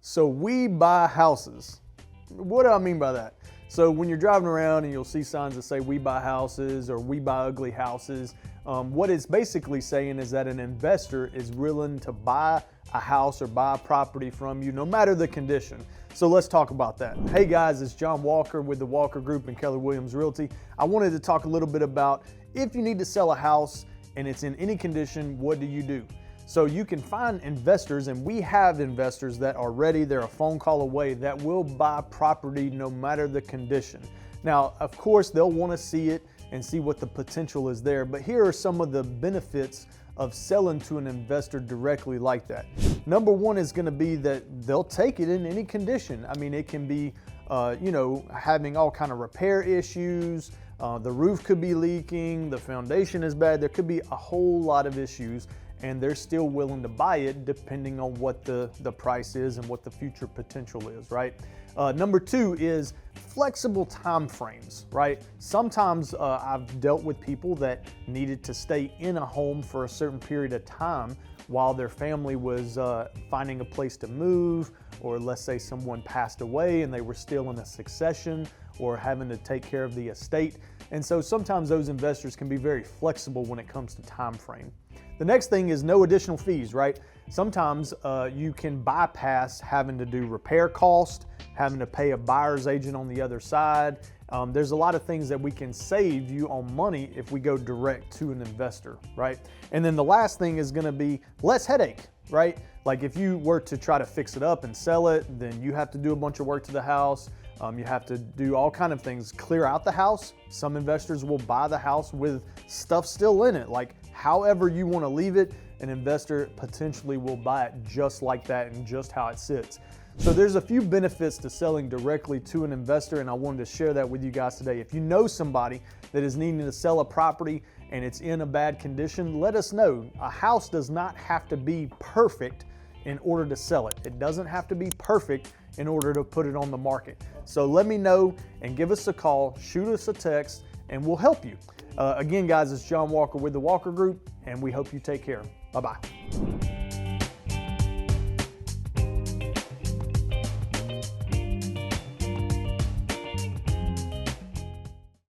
So we buy houses. What do I mean by that? So when you're driving around and you'll see signs that say we buy houses or we buy ugly houses, what it's basically saying is that an investor is willing to buy a house or buy a property from you no matter the condition. So let's talk about that. Hey guys, it's John Walker with the Walker Group and Keller Williams Realty. I wanted to talk a little bit about if you need to sell a house and it's in any condition, what do you do? So you can find investors, and we have investors that are ready, they're a phone call away, that will buy property no matter the condition. Now, of course, they'll want to see it and see what the potential is there, but here are some of the benefits of selling to an investor directly like that. Number one is going to be that they'll take it in any condition. I mean, it can be, having all kind of repair issues, the roof could be leaking, the foundation is bad, there could be a whole lot of issues, and they're still willing to buy it depending on what the price is and what the future potential is, right? Number two is flexible time frames, right? Sometimes I've dealt with people that needed to stay in a home for a certain period of time while their family was finding a place to move, or let's say someone passed away and they were still in a succession or having to take care of the estate. And so sometimes those investors can be very flexible when it comes to time frame. The next thing is no additional fees, right? Sometimes you can bypass having to do repair cost, having to pay a buyer's agent on the other side. There's a lot of things that we can save you on money if we go direct to an investor, right? And then the last thing is gonna be less headache, right? Like if you were to try to fix it up and sell it, then you have to do a bunch of work to the house. You have to do all kind of things, clear out the house. Some investors will buy the house with stuff still in it, like however you want to leave it, an investor potentially will buy it just like that and just how it sits. So there's a few benefits to selling directly to an investor, and I wanted to share that with you guys today. If you know somebody that is needing to sell a property and it's in a bad condition, let us know. A house does not have to be perfect in order to sell it. It doesn't have to be perfect in order to put it on the market. So let me know and give us a call, shoot us a text, and we'll help you. Again, guys, it's John Walker with the Walker Group, and we hope you take care. Bye-bye.